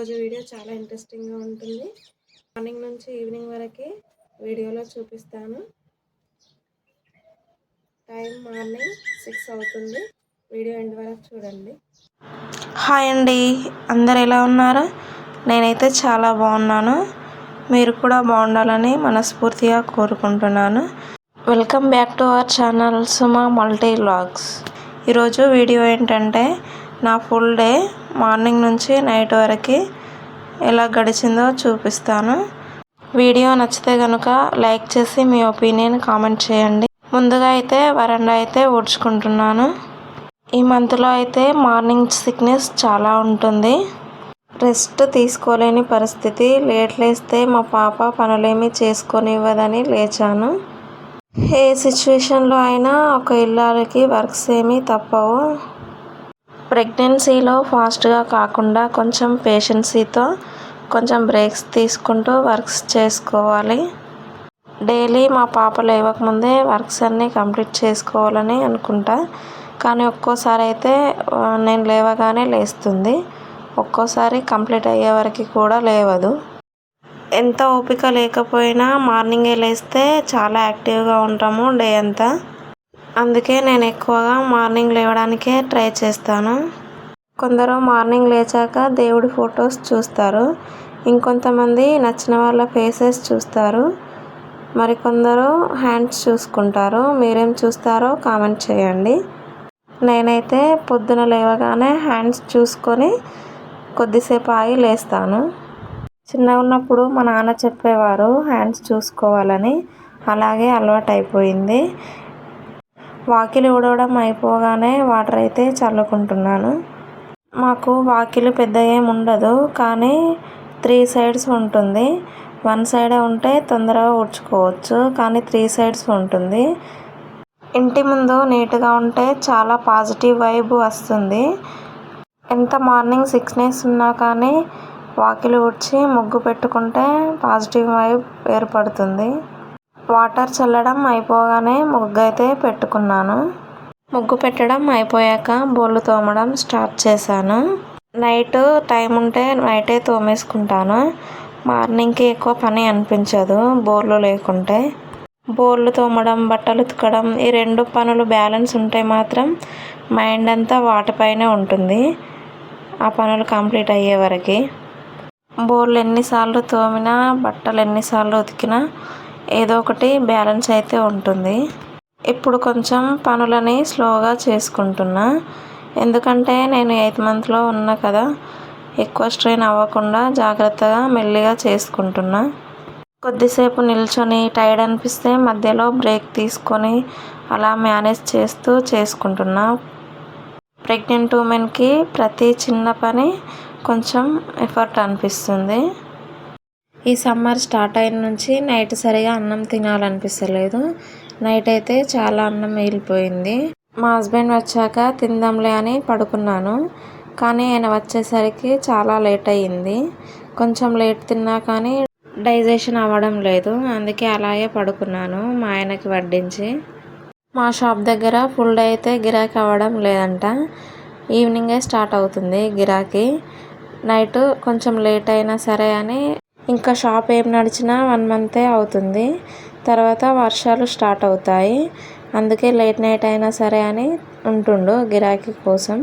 ఈరోజు వీడియో చాలా ఇంట్రెస్టింగ్గా ఉంటుంది. మార్నింగ్ నుంచి ఈవినింగ్ వరకు వీడియోలో చూపిస్తాను. టైం మార్నింగ్ 6 అవుతుంది. వీడియో ఎండ్ వరకు చూడండి. హాయ్ అండి, అందరు ఎలా ఉన్నారు? నేనైతే చాలా బాగున్నాను. మీరు కూడా బాగుండాలని మనస్ఫూర్తిగా కోరుకుంటున్నాను. Welcome back to our channel Suma multi vlogs. ఈరోజు వీడియో ఏంటంటే నా ఫుల్ డే మార్నింగ్ నుంచి నైట్ వరకు ఎలా గడిచిందో చూపిస్తాను. వీడియో నచ్చితే కనుక లైక్ చేసి మీ ఒపీనియన్ కామెంట్ చేయండి. ముందుగా అయితే వరండా అయితే ఊడ్చుకుంటున్నాను. ఈ మంత్లో అయితే మార్నింగ్ సిక్నెస్ చాలా ఉంటుంది. రెస్ట్ తీసుకోలేని పరిస్థితి. లేస్తే మా పాప పనులేమీ చేసుకొనివ్వదని లేచాను. ఏ సిచ్యువేషన్లో అయినా ఒక ఇల్లాలకి వర్క్స్ ఏమీ తప్పవు. ప్రెగ్నెన్సీలో ఫాస్ట్గా కాకుండా కొంచెం పేషెన్సీతో కొంచెం బ్రేక్స్ తీసుకుంటూ వర్క్స్ చేసుకోవాలి. డైలీ మా పాప లేవకముందే వర్క్స్ అన్నీ కంప్లీట్ చేసుకోవాలని అనుకుంటా. కానీ ఒక్కోసారి అయితే నేను లేవగానే లేస్తుంది. ఒక్కోసారి కంప్లీట్ అయ్యే వరకు కూడా లేవదు. ఎంత ఓపిక లేకపోయినా మార్నింగే లేస్తే చాలా యాక్టివ్గా ఉంటాము డే అంతా. అందుకే నేను ఎక్కువగా మార్నింగ్ లేవడానికే ట్రై చేస్తాను. కొందరు మార్నింగ్ లేచాక దేవుడి ఫొటోస్ చూస్తారు. ఇంకొంతమంది నచ్చిన వాళ్ళ ఫేసెస్ చూస్తారు. మరికొందరు హ్యాండ్స్ చూసుకుంటారు. మీరేం చూస్తారో కామెంట్ చేయండి. నేనైతే పొద్దున లేవగానే హ్యాండ్స్ చూసుకొని కొద్దిసేపు ఆగి లేస్తాను. చిన్నగా ఉన్నప్పుడు మా నాన్న చెప్పేవారు హ్యాండ్స్ చూసుకోవాలని. అలాగే అలవాటు అయిపోయింది. వాకిలి ఊడవడం అయిపోగానే వాటర్ అయితే చల్లుకుంటున్నాను. మాకు వాకిలి పెద్ద ఏమి ఉండదు, కానీ 3 సైడ్స్ ఉంటుంది. 1 సైడే ఉంటే తొందరగా ఊడ్చుకోవచ్చు, కానీ 3 సైడ్స్ ఉంటుంది. ఇంటి ముందు నీట్గా ఉంటే చాలా పాజిటివ్ వైబ్ వస్తుంది. ఎంత మార్నింగ్ సిక్నెస్ ఉన్నా కానీ వాకిలి ఊడ్చి ముగ్గు పెట్టుకుంటే పాజిటివ్ వైబ్ ఏర్పడుతుంది. వాటర్ చల్లడం అయిపోగానే ముగ్గు అయితే పెట్టుకున్నాను. ముగ్గు పెట్టడం అయిపోయాక బోళ్ళు తోమడం స్టార్ట్ చేశాను. నైట్ టైం ఉంటే నైటే తోమేసుకుంటాను. మార్నింగ్కి ఎక్కువ పని అనిపించదు బోళ్ళు లేకుంటే. బోళ్ళు తోమడం, బట్టలు ఉతకడం, ఈ 2 పనులు బ్యాలెన్స్ ఉంటే మాత్రం మైండ్ అంతా వాటిపైనే ఉంటుంది ఆ పనులు కంప్లీట్ అయ్యే వరకు. బోళ్ళు ఎన్నిసార్లు తోమినా, బట్టలు ఎన్నిసార్లు ఉతికినా ఏదో ఒకటి బ్యాలెన్స్ అయితే ఉంటుంది. ఇప్పుడు కొంచెం పనులని స్లోగా చేసుకుంటున్నా. ఎందుకంటే నేను 8th మంత్లో ఉన్నా కదా, ఎక్కువ స్ట్రెయిన్ అవ్వకుండా జాగ్రత్తగా మెల్లిగా చేసుకుంటున్నా. కొద్దిసేపు నిల్చొని టైర్డ్ అనిపిస్తే మధ్యలో బ్రేక్ తీసుకొని అలా మేనేజ్ చేస్తూ చేసుకుంటున్నా. ప్రెగ్నెంట్ ఉమెన్కి ప్రతి చిన్న పని కొంచెం ఎఫర్ట్ అనిపిస్తుంది. ఈ సమ్మర్ స్టార్ట్ అయిన నుంచి నైట్ సరిగా అన్నం తినాలనిపిస్తలేదు. నైట్ అయితే చాలా అన్నం మిగిలిపోయింది. మా హస్బెండ్ వచ్చాక తిందాంలే అని పడుకున్నాను. కానీ ఆయన వచ్చేసరికి చాలా లేట్ అయ్యింది. కొంచెం లేట్ తిన్నా కానీ డైజెషన్ అవ్వడం లేదు. అందుకే అలాగే పడుకున్నాను మా ఆయనకి వడ్డించి. మా షాప్ దగ్గర ఫుల్ డే అయితే గిరాకీ అవ్వడం లేదంట. ఈవినింగే స్టార్ట్ అవుతుంది గిరాకీ. నైట్ కొంచెం లేట్ అయినా సరే అని ఇంకా షాప్ ఏం నడిచినా 1 మంతే అవుతుంది. తర్వాత వర్షాలు స్టార్ట్ అవుతాయి. అందుకే లేట్ నైట్ అయినా సరే అని ఉంటుండు గిరాకీ కోసం.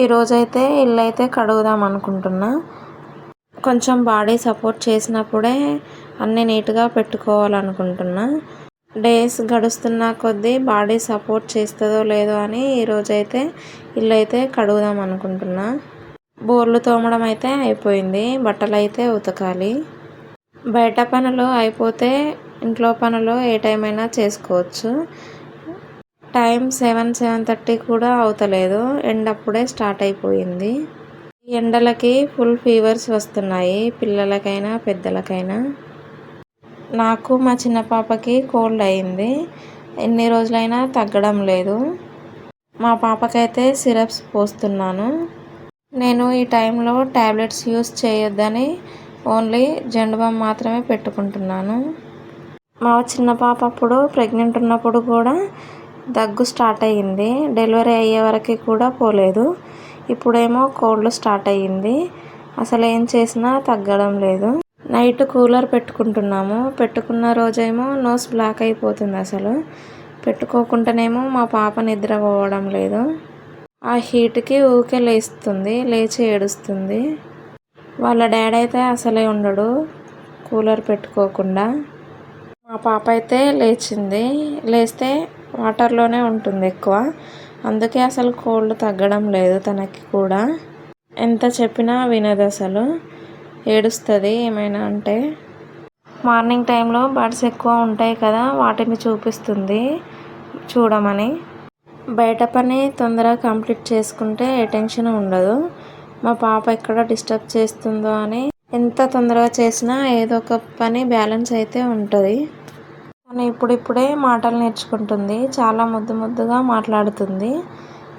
ఈరోజైతే ఇల్లు అయితే కడుగుదాం అనుకుంటున్నా. కొంచెం బాడీ సపోర్ట్ చేసినప్పుడే అన్నీ నీట్గా పెట్టుకోవాలనుకుంటున్నా. డేస్ గడుస్తున్న కొద్దీ బాడీ సపోర్ట్ చేస్తుందో లేదో అని ఈరోజైతే ఇల్లు అయితే కడుగుదాం అనుకుంటున్నా. బోర్లు తోమడం అయితే అయిపోయింది. బట్టలు అయితే ఉతకాలి. బయట పనులు అయిపోతే ఇంట్లో పనులు ఏ టైం అయినా చేసుకోవచ్చు. టైం 7-7:30 కూడా అవుతలేదు. ఎండప్పుడే స్టార్ట్ అయిపోయింది. ఈ ఎండలకి ఫుల్ ఫీవర్స్ వస్తున్నాయి, పిల్లలకైనా పెద్దలకైనా. నాకు మా చిన్న పాపకి కోల్డ్ అయింది. ఎన్ని రోజులైనా తగ్గడం లేదు. మా పాపకైతే సిరప్స్ పోస్తున్నాను. నేను ఈ టైంలో ట్యాబ్లెట్స్ యూస్ చేయొద్దని ఓన్లీ జెండుబామ్ మాత్రమే పెట్టుకుంటున్నాను. మా చిన్న పాప అప్పుడు ప్రెగ్నెంట్ ఉన్నప్పుడు కూడా దగ్గు స్టార్ట్ అయ్యింది. డెలివరీ అయ్యే వరకు కూడా పోలేదు. ఇప్పుడేమో కోల్డ్ స్టార్ట్ అయ్యింది. అసలు ఏం చేసినా తగ్గడం లేదు. నైట్ కూలర్ పెట్టుకుంటున్నాము. పెట్టుకున్న రోజేమో నోస్ బ్లాక్ అయిపోతుంది. అసలు పెట్టుకోకుండానేమో మా పాప నిద్ర పోవడం లేదు. ఆ హీట్కి ఊకే లేచి ఏడుస్తుంది. వాళ్ళ డాడీ అయితే అసలే ఉండడు కూలర్ పెట్టుకోకుండా. మా పాప అయితే లేస్తే వాటర్లోనే ఉంటుంది ఎక్కువ. అందుకే అసలు కోల్డ్ తగ్గడం లేదు తనకి కూడా. ఎంత చెప్పినా వినదు, అసలు ఏడుస్తుంది ఏమైనా అంటే. మార్నింగ్ టైంలో బర్డ్స్ ఎక్కువ ఉంటాయి కదా, వాటిని చూపిస్తుంది చూడమని. బయట పని తొందరగా కంప్లీట్ చేసుకుంటే ఏ టెన్షన్ ఉండదు. మా పాప ఎక్కడ డిస్టర్బ్ చేస్తుందో అని ఎంత తొందరగా చేసినా ఏదో ఒక పని బ్యాలెన్స్ అయితే ఉంటుంది. కానీ ఇప్పుడిప్పుడే మాటలు నేర్చుకుంటుంది. చాలా ముద్దుగా మాట్లాడుతుంది.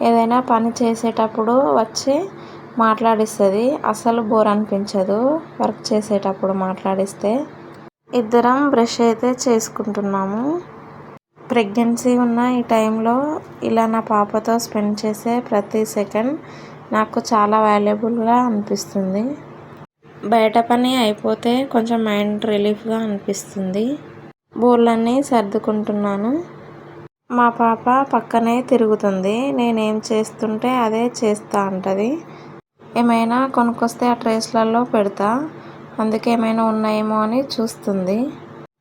ఏదైనా పని చేసేటప్పుడు వచ్చి మాట్లాడిస్తుంది. అసలు బోర్ అనిపించదు వర్క్ చేసేటప్పుడు మాట్లాడిస్తే. ఇద్దరం బ్రష్ అయితే చేసుకుంటున్నాము. ప్రెగ్నెన్సీ ఉన్న ఈ టైంలో ఇలా నా పాపతో స్పెండ్ చేసే ప్రతి సెకండ్ నాకు చాలా వాల్యుబుల్గా అనిపిస్తుంది. బయట పని అయిపోతే కొంచెం మైండ్ రిలీఫ్గా అనిపిస్తుంది. బోర్లన్నీ సర్దుకుంటున్నాను. మా పాప పక్కనే తిరుగుతుంది. నేనేం చేస్తుంటే అదే చేస్తూ ఉంటుంది. ఏమైనా కొనుక్కొస్తే ఆ ట్రేస్లలో పెడతా, అందుకే ఏమైనా ఉన్నాయేమో అని చూస్తుంది.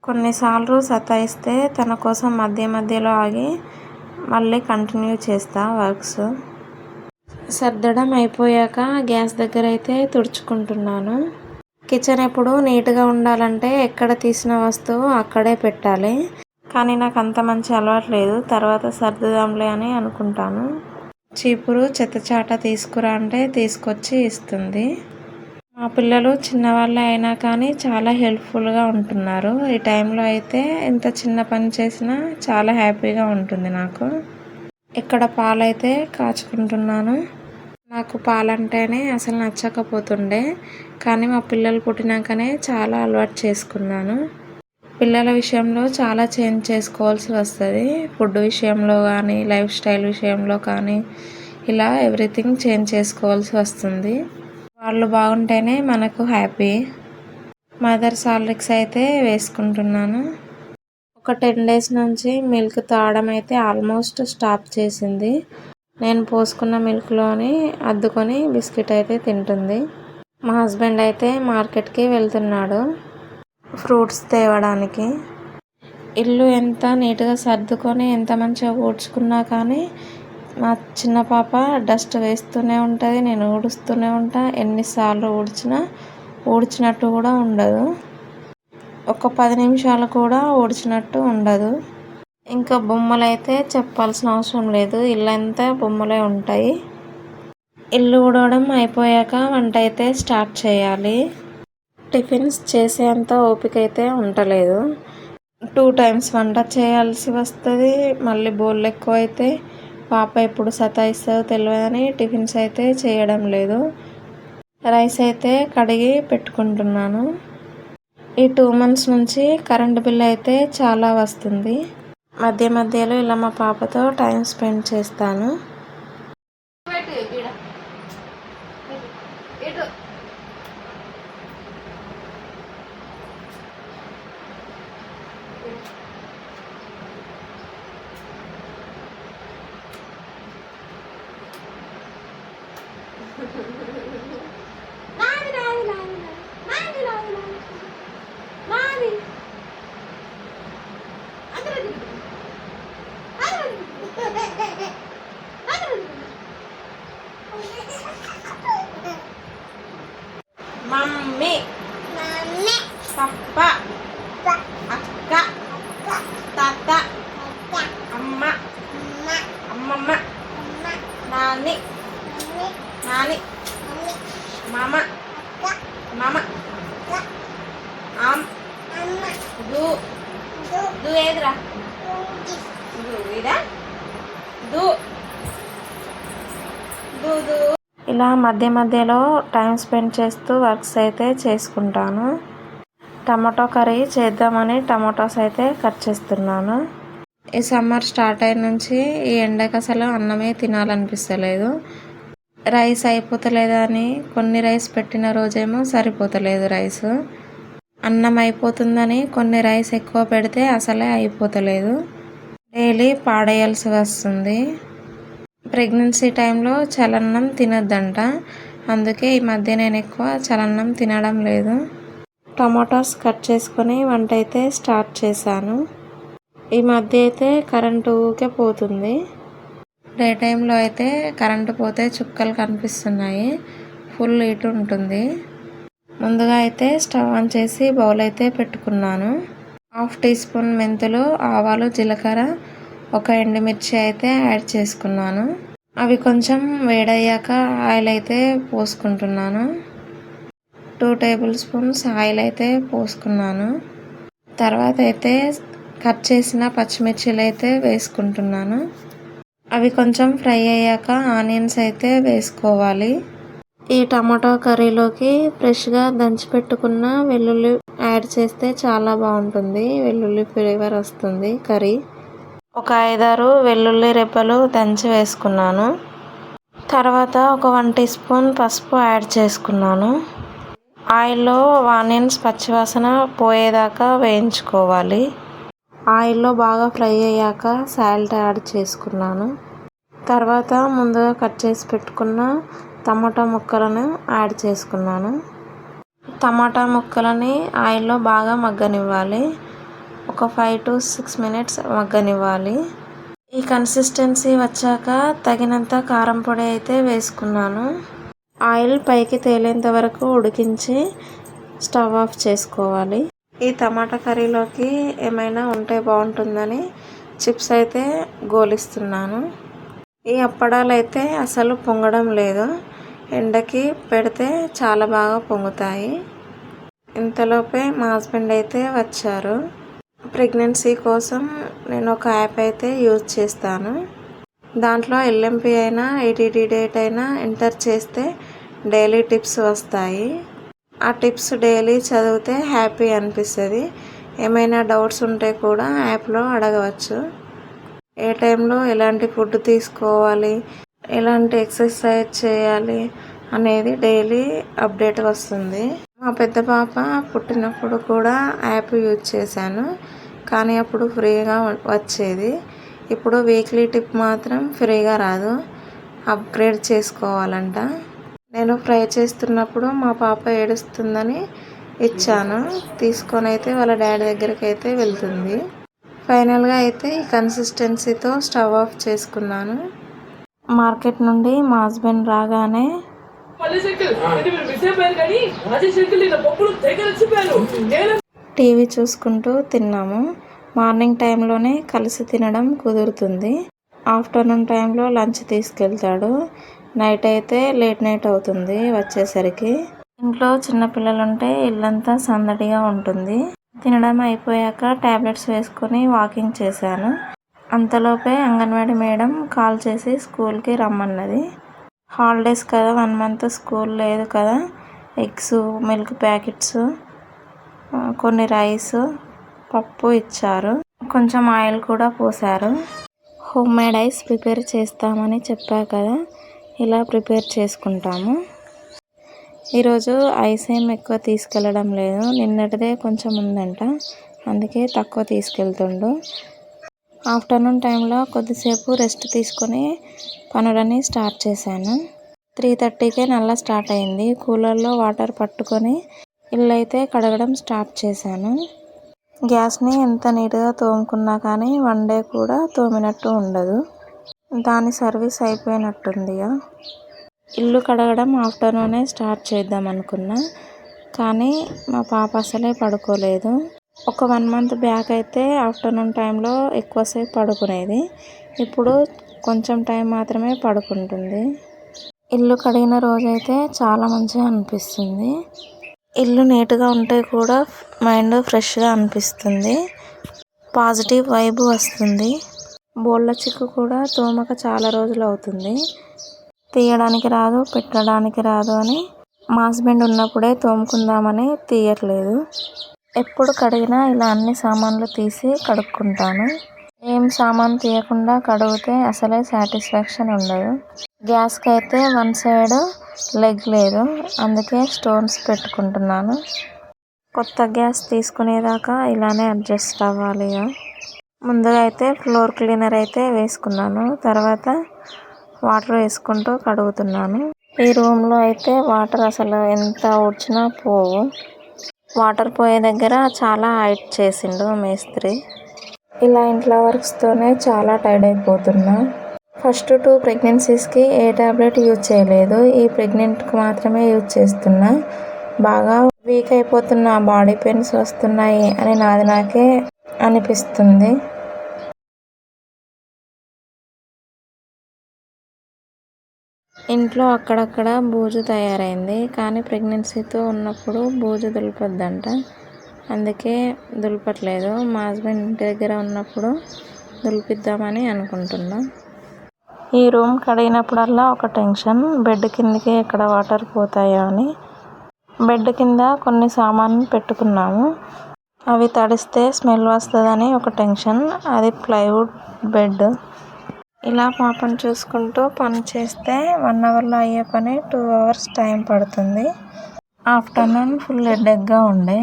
కొన్నిసార్లు సతాయిస్తే తన కోసం మధ్యలో ఆగి మళ్ళీ కంటిన్యూ చేస్తా వర్క్స్. సర్దడం అయిపోయాక గ్యాస్ దగ్గర అయితే తుడుచుకుంటున్నాను. కిచెన్ ఎప్పుడు నీట్గా ఉండాలంటే ఎక్కడ తీసిన వస్తువు అక్కడే పెట్టాలి. కానీ నాకు అంత మంచి అలవాటు లేదు. తర్వాత సర్దుదాంలే అని అనుకుంటాను. చీపురు చెత్తచాట తీసుకురా అంటే తీసుకొచ్చి ఇస్తుంది. మా పిల్లలు చిన్నవాళ్ళే అయినా కానీ చాలా హెల్ప్ఫుల్గా ఉంటున్నారు. ఈ టైంలో అయితే ఎంత చిన్న పని చేసినా చాలా హ్యాపీగా ఉంటుంది నాకు. ఇక్కడ పాలైతే కాచుకుంటున్నాను. నాకు పాలంటేనే అసలు నచ్చకపోతుండే, కానీ మా పిల్లలు పుట్టినాకనే చాలా అలవాటు చేసుకున్నాను. పిల్లల విషయంలో చాలా చేంజ్ చేసుకోవాల్సి వస్తుంది. ఫుడ్ విషయంలో కానీ, లైఫ్ స్టైల్ విషయంలో కానీ, ఇలా ఎవ్రీథింగ్ చేంజ్ చేసుకోవాల్సి వస్తుంది. వాళ్ళు బాగుంటేనే మనకు హ్యాపీ. మదర్స్ హార్లిక్స్ అయితే వేసుకుంటున్నాను. ఒక 10 days నుంచి మిల్క్ తాగడం అయితే ఆల్మోస్ట్ స్టాప్ చేసింది. నేను పోసుకున్న మిల్క్లోని అద్దుకొని బిస్కెట్ అయితే తింటుంది. మా హస్బెండ్ అయితే మార్కెట్కి వెళ్తున్నాడు ఫ్రూట్స్ తేవడానికి. ఇల్లు ఎంత నీట్గా సర్దుకొని ఎంత మంచిగా ఊడ్చుకున్నా కానీ మా చిన్న పాప డస్ట్ వేస్తూనే ఉంటుంది. నేను ఊడుస్తూనే ఉంటా. ఎన్నిసార్లు ఊడ్చినట్టు కూడా ఉండదు. ఒక 10 నిమిషాలు కూడా ఊడ్చినట్టు ఉండదు. ఇంకా బొమ్మలు అయితే చెప్పాల్సిన అవసరం లేదు. ఇల్లంతా బొమ్మలే ఉంటాయి. ఇల్లు ఊడవడం అయిపోయాక వంట అయితే స్టార్ట్ చేయాలి. టిఫిన్స్ చేసేంత ఓపిక అయితే ఉండలేదు. 2 times వంట చేయాల్సి వస్తుంది. మళ్ళీ బోళ్ళు ఎక్కువ అయితే పాప ఎప్పుడు సతాయిస్తుందో తెలియదని టిఫిన్స్ అయితే చేయడం లేదు. రైస్ అయితే కడిగి పెట్టుకుంటున్నాను. ఈ 2 months నుంచి కరెంట్ బిల్ అయితే చాలా వస్తుంది. మధ్యలో ఇలా మా పాపతో టైం స్పెండ్ చేస్తాను. మమ్మీ, పప్ప, అక్క, తాత, అమ్మ, అమ్మమ్మ, నాని, మామ, ఆమ్, దూ ఏదిరా, ఇలా మధ్యలో టైం స్పెండ్ చేస్తూ వర్క్స్ అయితే చేసుకుంటాను. టమాటో కర్రీ చేద్దామని టమాటోస్ అయితే కట్ చేస్తున్నాను. ఈ సమ్మర్ స్టార్ట్ అయిన నుంచి ఈ ఎండకి అసలు అన్నమే తినాలనిపిస్తలేదు. రైస్ అయిపోతలేదా అని కొన్ని రైస్ పెట్టిన రోజేమో సరిపోతలేదు రైస్. అన్నం అయిపోతుందని కొన్ని రైస్ ఎక్కువ పెడితే అసలే అయిపోతలేదు. డైలీ పాడేయాల్సి వస్తుంది. ప్రెగ్నెన్సీ టైంలో చలన్నం తినొద్దంట. అందుకే ఈ మధ్య నేను ఎక్కువ చలన్నం తినడం లేదు. టమాటాస్ కట్ చేసుకొని వంట అయితే స్టార్ట్ చేశాను. ఈ మధ్య అయితే కరెంటు ఊకే పోతుంది. డే టైంలో అయితే కరెంటు పోతే చుక్కలు కనిపిస్తున్నాయి. ఫుల్ హీట్ ఉంటుంది. ముందుగా అయితే స్టవ్ ఆన్ చేసి బౌల్ అయితే పెట్టుకున్నాను. 1/2 టీ స్పూన్ మెంతులు, ఆవాలు, జీలకర్ర, 1 ఎండుమిర్చి అయితే యాడ్ చేసుకున్నాను. అవి కొంచెం వేడయ్యాక ఆయిల్ అయితే పోసుకుంటున్నాను. 2 టేబుల్ స్పూన్స్ ఆయిల్ అయితే పోసుకున్నాను. తర్వాత అయితే కట్ చేసిన పచ్చిమిర్చిలు అయితే వేసుకుంటున్నాను. అవి కొంచెం ఫ్రై అయ్యాక ఆనియన్స్ అయితే వేసుకోవాలి. ఈ టమాటో కర్రీలోకి ఫ్రెష్గా దంచి పెట్టుకున్న వెల్లుల్లి యాడ్ చేస్తే చాలా బాగుంటుంది. వెల్లుల్లి ఫ్లేవర్ వస్తుంది కర్రీ. ఒక 5-6 వెల్లుల్లి రెబ్బలు దంచి వేసుకున్నాను. తర్వాత ఒక 1 టీ స్పూన్ పసుపు యాడ్ చేసుకున్నాను. ఆయిల్లో ఆనియన్స్ పచ్చివాసన పోయేదాకా వేయించుకోవాలి. ఆయిల్లో బాగా ఫ్రై అయ్యాక సాల్ట్ యాడ్ చేసుకున్నాను. తర్వాత ముందుగా కట్ చేసి పెట్టుకున్న టమాటా ముక్కలను యాడ్ చేసుకున్నాను. టమాటా ముక్కలని ఆయిల్లో బాగా మగ్గనివ్వాలి. ఒక 5 to 6 minutes మగ్గనివ్వాలి. ఈ కన్సిస్టెన్సీ వచ్చాక తగినంత కారం పొడి అయితే వేసుకున్నాను. ఆయిల్ పైకి తేలేంత వరకు ఉడికించి స్టవ్ ఆఫ్ చేసుకోవాలి. ఈ టమాటా కర్రీలోకి ఏమైనా ఉంటే బాగుంటుందని చిప్స్ అయితే గోలిస్తున్నాను. ఈ అప్పడాలు అయితే అసలు పొంగడం లేదు. ఎండకి పెడితే చాలా బాగా పొంగుతాయి. ఇంతలోపే మా హస్బెండ్ అయితే వచ్చారు. ప్రెగ్నెన్సీ కోసం నేను ఒక యాప్ అయితే యూజ్ చేస్తాను. దాంట్లో ఎల్ఎంపి అయినా ఏటీటీ డేట్ అయినా ఎంటర్ చేస్తే డైలీ టిప్స్ వస్తాయి. ఆ టిప్స్ డైలీ చదివితే హ్యాపీ అనిపిస్తుంది. ఏమైనా డౌట్స్ ఉంటే కూడా యాప్లో అడగవచ్చు. ఏ టైంలో ఎలాంటి ఫుడ్ తీసుకోవాలి, ఎలాంటి ఎక్సర్సైజ్ చేయాలి అనేది డైలీ అప్డేట్ వస్తుంది. మా పెద్ద పాప పుట్టినప్పుడు కూడా యాప్ యూజ్ చేశాను. కానీ అప్పుడు ఫ్రీగా వచ్చేది. ఇప్పుడు వీక్లీ టిప్ మాత్రం ఫ్రీగా రాదు, అప్గ్రేడ్ చేసుకోవాలంట. నేను ఫ్రై చేస్తున్నప్పుడు మా పాప ఏడుస్తుందని ఇచ్చాను. తీసుకొని అయితే వాళ్ళ డాడీ దగ్గరికి అయితే వెళ్తుంది. ఫైనల్గా అయితే ఈ కన్సిస్టెన్సీతో స్టవ్ ఆఫ్ చేసుకున్నాను. మార్కెట్ నుండి మా హస్బెండ్ రాగానే టీవీ చూసుకుంటూ తిన్నాము. మార్నింగ్ టైంలోనే కలిసి తినడం కుదురుతుంది. ఆఫ్టర్నూన్ టైంలో లంచ్ తీసుకెళ్తాడు. నైట్ అయితే లేట్ నైట్ అవుతుంది వచ్చేసరికి. ఇంట్లో చిన్నపిల్లలు ఉంటే ఇల్లంతా సందడిగా ఉంటుంది. తినడం అయిపోయాక టాబ్లెట్స్ వేసుకొని వాకింగ్ చేశాను. అంతలోపే అంగన్వాడీ మేడం కాల్ చేసి స్కూల్కి రమ్మన్నది. హాలిడేస్ కదా, 1 month స్కూల్ లేదు కదా. ఎగ్స్, మిల్క్ ప్యాకెట్స్, కొన్ని రైస్, పప్పు ఇచ్చారు. కొంచెం ఆయిల్ కూడా పోసారు. హోమ్ మేడ్ ఐస్ ప్రిపేర్ చేస్తామని చెప్పా కదా, ఇలా ప్రిపేర్ చేసుకుంటాము. ఈరోజు ఐస్ ఏం ఎక్కువ తీసుకెళ్ళడం లేదు. నిన్నటిదే కొంచెం ఉందంట, అందుకే తక్కువ తీసుకెళ్తుండు. ఆఫ్టర్నూన్ టైంలో కొద్దిసేపు రెస్ట్ తీసుకొని పనులని స్టార్ట్ చేశాను. 3:30కే నల్లా స్టార్ట్ అయింది. కూలర్లో వాటర్ పట్టుకొని ఇల్లు అయితే కడగడం స్టార్ట్ చేశాను. గ్యాస్ని ఎంత నీట్గా తోముకున్నా కానీ 1 day కూడా తోమినట్టు ఉండదు. దాని సర్వీస్ అయిపోయినట్టుందిగా. ఇల్లు కడగడం ఆఫ్టర్నూనే స్టార్ట్ చేద్దాం అనుకున్నా, కానీ మా పాప అసలే పడుకోలేదు. ఒక 1 month బ్యాక్ అయితే ఆఫ్టర్నూన్ టైంలో ఎక్కువసేపు పడుకునేది. ఇప్పుడు కొంచెం టైం మాత్రమే పడుకుంటుంది. ఇల్లు కడిగిన రోజైతే చాలా మంచిగా అనిపిస్తుంది. ఇల్లు నీట్గా ఉంటే కూడా మైండ్ ఫ్రెష్గా అనిపిస్తుంది. పాజిటివ్ వైబ్ వస్తుంది. బోళ్ళ చిక్కు కూడా తోమక చాలా రోజులు అవుతుంది. తీయడానికి రాదు, పెట్టడానికి రాదు అని మా హస్బెండ్ ఉన్నప్పుడే తోముకుందామని తీయట్లేదు. ఎప్పుడు కడిగినా ఇలా అన్ని సామాన్లు తీసి కడుక్కుంటాను. ఏం సామాన్ తీయకుండా కడిగితే అసలే సాటిస్ఫాక్షన్ ఉండదు. గ్యాస్కి అయితే వన్ సైడ్ లెగ్ లేదు, అందుకే స్టోన్స్ పెట్టుకుంటున్నాను. కొత్త గ్యాస్ తీసుకునేదాకా ఇలానే అడ్జస్ట్ అవ్వాలి. ముందుగా అయితే ఫ్లోర్ క్లీనర్ అయితే వేసుకున్నాను, తర్వాత వాటర్ వేసుకుంటూ కడుగుతున్నాను. ఈ రూమ్లో అయితే వాటర్ అసలు ఎంత ఊడ్చినా పోవు. వాటర్ పోయే దగ్గర చాలా హైట్ చేసిండు మేస్త్రి. ఇలా ఇంట్లో వర్క్స్తోనే చాలా టైర్డ్ అయిపోతున్నా. ఫస్ట్ 2 ప్రెగ్నెన్సీస్కి ఏ టాబ్లెట్ యూజ్ చేయలేదు, ఈ ప్రెగ్నెంట్కి మాత్రమే యూజ్ చేస్తున్నా. బాగా వీక్ అయిపోతున్నా, బాడీ పెయిన్స్ వస్తున్నాయి అని నాకే అనిపిస్తుంది. ఇంట్లో అక్కడక్కడ బూజు తయారైంది, కానీ ప్రెగ్నెన్సీతో ఉన్నప్పుడు బూజు దులపొద్దంట, అందుకే దులపట్లేదు. మా హస్బెండ్ ఇంటి దగ్గర ఉన్నప్పుడు దులిపిద్దామని అనుకుంటున్నా. ఈ రూమ్ కడిగినప్పుడల్లా ఒక టెన్షన్, బెడ్ కిందకి ఎక్కడ వాటర్ పోతాయో అని. బెడ్ కింద కొన్ని సామాన్లు పెట్టుకున్నాము, అవి తడిస్తే స్మెల్ వస్తుందని ఒక టెన్షన్. అది ప్లైవుడ్ బెడ్. ఇలా పాపను చూసుకుంటూ పని చేస్తే 1 అవర్లో అయ్యే పని 2 అవర్స్ టైం పడుతుంది. ఆఫ్టర్నూన్ ఫుల్ హెడేక్గా ఉండే,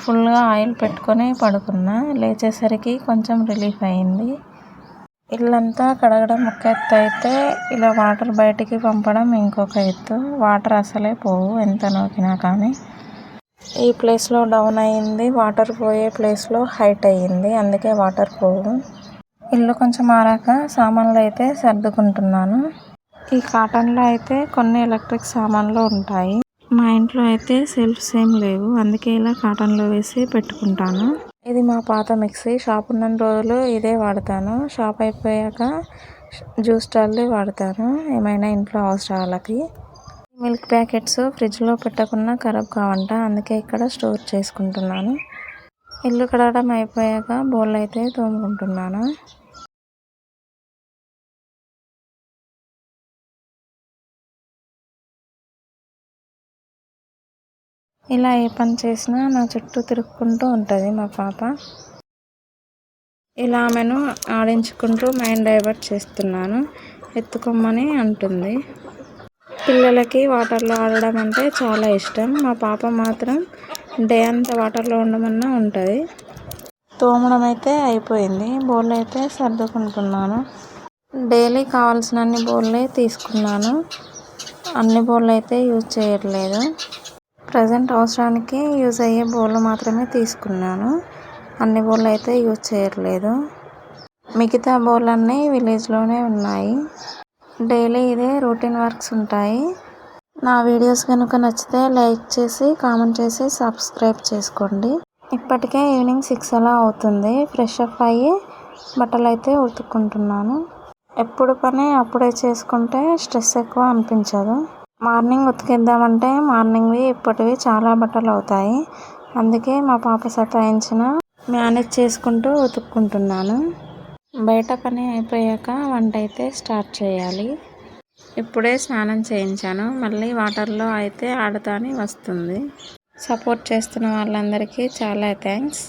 ఫుల్గా ఆయిల్ పెట్టుకొని పడుకున్నా. లేచేసరికి కొంచెం రిలీఫ్ అయింది. ఇల్లంతా కడగడం ఒక ఎత్తు అయితే, ఇలా వాటర్ బయటికి పంపడం ఇంకొక ఎత్తు. వాటర్ అసలే పోవు ఎంత నూకినా కానీ. ఈ ప్లేస్లో డౌన్ అయ్యింది, వాటర్ పోయే ప్లేస్లో హైట్ అయ్యింది, అందుకే వాటర్ పోవు. ఇల్లు కొంచెం ఆరాక సామాన్లు అయితే సర్దుకుంటున్నాను. ఈ కాటన్లో అయితే కొన్ని ఎలక్ట్రిక్ సామాన్లు ఉంటాయి. మా ఇంట్లో అయితే సెల్ఫ్స్ ఏం లేవు, అందుకే ఇలా కాటన్లో వేసి పెట్టుకుంటాను. ఇది మా పాత మిక్సీ. షాప్ ఉన్న రోజులు ఇదే వాడతాను, షాప్ అయిపోయాక జ్యూస్ స్టాల్దే వాడతాను ఏమైనా ఇంట్లో అవసరాలకి. మిల్క్ ప్యాకెట్స్ ఫ్రిడ్జ్లో పెట్టకుండా ఖరాబ్ కావంట, అందుకే ఇక్కడ స్టోర్ చేసుకుంటున్నాను. ఇల్లు కడగడం అయిపోయాక బోల్ అయితే తోముకుంటున్నాను. ఇలా ఏ పని చేసినా నా చుట్టూ తిరుక్కుంటూ ఉంటుంది మా పాప. ఇలా ఆమెను ఆడించుకుంటూ మైండ్ డైవర్ట్ చేస్తున్నాను. ఎత్తుకోమని అంటుంది. పిల్లలకి వాటర్లో ఆడడం అంటే చాలా ఇష్టం. మా పాప మాత్రం డే అంతా వాటర్లో ఉండమన్నా ఉంటుంది. తోమడం అయితే అయిపోయింది, బౌల్ అయితే సర్దుకుంటున్నాను. డైలీ కావాల్సిన అన్ని బౌల్లే తీసుకున్నాను, అన్ని బౌల్ అయితే యూజ్ చేయట్లేదు. ప్రజెంట్ అవసరానికి యూజ్ అయ్యే బౌల్ మాత్రమే తీసుకున్నాను, అన్ని బౌల్ అయితే యూజ్ చేయట్లేదు. మిగతా బౌల్ అన్నీ విలేజ్లోనే ఉన్నాయి. డైలీ ఇదే రొటీన్ వర్క్స్ ఉంటాయి. నా వీడియోస్ కనుక నచ్చితే లైక్ చేసి కామెంట్ చేసి సబ్స్క్రైబ్ చేసుకోండి. ఇప్పటికే ఈవినింగ్ 6 అలా అవుతుంది. ఫ్రెష్ అప్ అయ్యి బట్టలు అయితే ఉతుక్కుంటున్నాను. ఎప్పుడు పని అప్పుడే చేసుకుంటే స్ట్రెస్ ఎక్కువ అనిపించదు. మార్నింగ్ ఉతికేద్దామంటే మార్నింగ్వి ఇప్పటివి చాలా బట్టలు అవుతాయి, అందుకే మా పాప సతాయించిన మేనేజ్ చేసుకుంటూ ఉతుక్కుంటున్నాను. బయట పని అయిపోయాక వంట అయితే స్టార్ట్ చేయాలి. ఇప్పుడే స్నానం చేయించాను, మళ్ళీ వాటర్లో అయితే ఆడతాని వస్తుంది. సపోర్ట్ చేస్తున్న వాళ్ళందరికీ చాలా థ్యాంక్స్.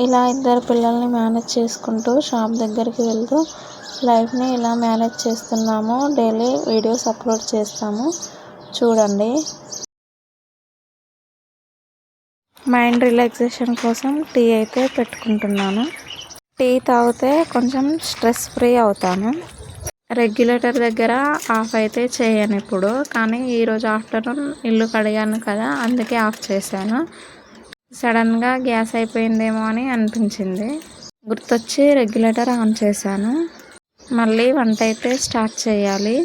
ఇలా 2 పిల్లల్ని మేనేజ్ చేసుకుంటూ షాప్ దగ్గరికి వెళ్తూ లైఫ్ని ఇలా మేనేజ్ చేస్తున్నాము. డైలీ వీడియోస్ అప్లోడ్ చేస్తాము, చూడండి. మైండ్ రిలాక్సేషన్ కోసం టీ అయితే పెట్టుకుంటున్నాను. టీ తాగితే కొంచెం స్ట్రెస్ ఫ్రీ అవుతాను. రెగ్యులేటర్ దగ్గర ఆఫ్ అయితే చేయను ఇప్పుడు, కానీ ఈరోజు ఆఫ్టర్నూన్ ఇల్లు కడిగాను కదా, అందుకే ఆఫ్ చేశాను. సడన్గా గ్యాస్ అయిపోయిందేమో అని అనిపించింది, గుర్తొచ్చి రెగ్యులేటర్ ఆన్ చేశాను. మళ్ళీ వంట అయితే స్టార్ట్ చేయాలి.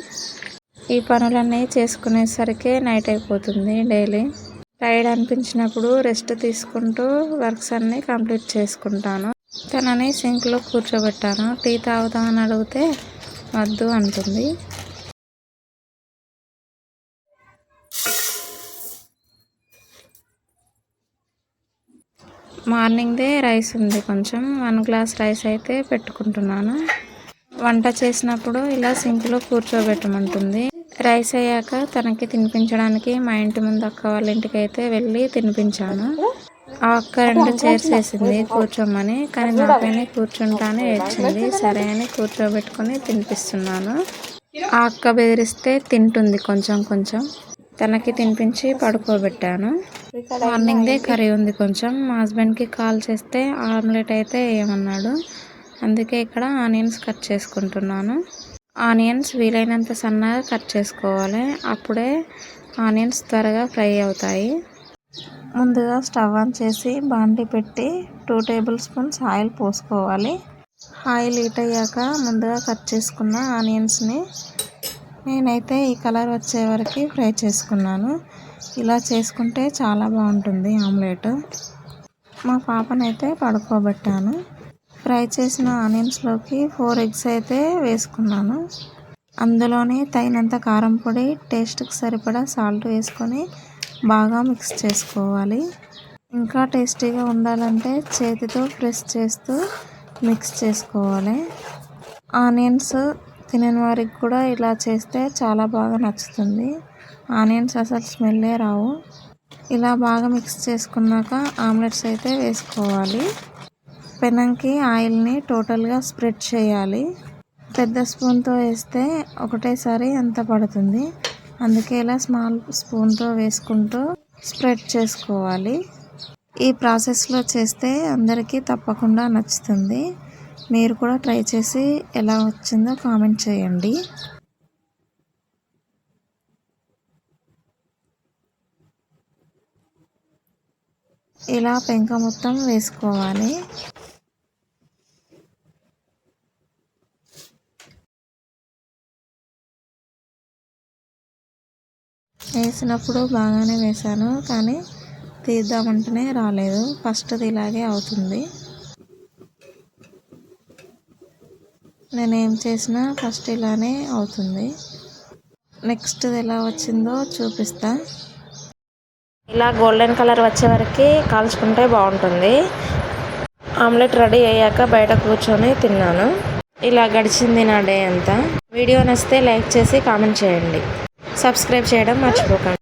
ఈ పనులన్నీ చేసుకునేసరికి నైట్ అయిపోతుంది. డైలీ టైర్డ్ అనిపించినప్పుడు రెస్ట్ తీసుకుంటూ వర్క్స్ అన్నీ కంప్లీట్ చేసుకుంటాను. తనని సింక్లో కూర్చోబెట్టాను. టీ తాగుతామని అడిగితే వద్దు అంటుంది. మార్నింగ్దే రైస్ ఉంది కొంచెం, 1 గ్లాస్ రైస్ అయితే పెట్టుకుంటున్నాను. వంట చేసినప్పుడు ఇలా సింక్లో కూర్చోబెట్టమంటుంది. రైస్ అయ్యాక తనకి తినిపించడానికి మా ఇంటి ముందు అక్క వాళ్ళ ఇంటికి అయితే వెళ్ళి తినిపించాను. ఆ అక్క 2 చైర్స్ వేసింది కూర్చోమని, కానీ నాపైనే కూర్చుంటానే ఏడ్చింది. సరే అని కూర్చోబెట్టుకొని తినిపిస్తున్నాను. ఆ అక్క బెదిరిస్తే తింటుంది కొంచెం కొంచెం. తనకి తినిపించి పడుకోబెట్టాను. మార్నింగ్దే కర్రీ ఉంది కొంచెం. మా హస్బెండ్కి కాల్ చేస్తే ఆమ్లెట్ అయితే ఏమన్నాడు. అందుకే ఇక్కడ ఆనియన్స్ కట్ చేసుకుంటున్నాను. ఆనియన్స్ వీలైనంత సన్నగా కట్ చేసుకోవాలి. అప్పుడే ఆనియన్స్ త్వరగా ఫ్రై అవుతాయి. ముందుగా స్టవ్ ఆన్ చేసి బాండి పెట్టి 2 టేబుల్ స్పూన్స్ ఆయిల్ పోసుకోవాలి. ఆయిల్ హీట్ అయ్యాక ముందుగా కట్ చేసుకున్న ఆనియన్స్ని నేనైతే ఈ కలర్ వచ్చే వరకు ఫ్రై చేసుకున్నాను. ఇలా చేసుకుంటే చాలా బాగుంటుంది ఆమ్లెట్. మా పాపనైతే పడుకోబెట్టాను. ఫ్రై చేసిన ఆనియన్స్లోకి 4 ఎగ్స్ అయితే వేసుకున్నాను. అందులోనే తగినంత కారం పొడి, టేస్ట్కి సరిపడా సాల్ట్ వేసుకొని బాగా మిక్స్ చేసుకోవాలి. ఇంకా టేస్టీగా ఉండాలంటే చేతితో ప్రెస్ చేస్తూ మిక్స్ చేసుకోవాలి. ఆనియన్స్ తినని వారికి కూడా ఇలా చేస్తే చాలా బాగా నచ్చుతుంది. ఆనియన్స్ అసలు స్మెల్లే రావు. ఇలా బాగా మిక్స్ చేసుకున్నాక ఆమ్లెట్స్ అయితే వేసుకోవాలి. పెనంకి ఆయిల్ని టోటల్గా స్ప్రెడ్ చేయాలి. పెద్ద స్పూన్తో వేస్తే ఒకటేసారి అంత పడుతుంది. అందుకే ఇలా స్మాల్ స్పూన్తో వేసుకుంటూ స్ప్రెడ్ చేసుకోవాలి. ఈ ప్రాసెస్లో చేస్తే అందరికీ తప్పకుండా నచ్చుతుంది. మీరు కూడా ట్రై చేసి ఎలా వచ్చిందో కామెంట్ చేయండి. ఇలా పెంక మొత్తం వేసుకోవాలి. వేసినప్పుడు బాగానే వేసాను, కానీ తీద్దామంటేనే రాలేదు. ఫస్ట్ది ఇలాగే అవుతుంది. నేనేం చేసినా ఫస్ట్ ఇలానే అవుతుంది. నెక్స్ట్ది ఎలా వచ్చిందో చూపిస్తా. ఇలా గోల్డెన్ కలర్ వచ్చే వరకు కాల్చుకుంటే బాగుంటుంది. ఆమ్లెట్ రెడీ అయ్యాక బయట కూర్చొని తిన్నాను. ఇలా గడిచింది నా డే అంతా. వీడియో నచ్చితే లైక్ చేసి కామెంట్ చేయండి. సబ్స్క్రైబ్ చేయడం మర్చిపోకండి.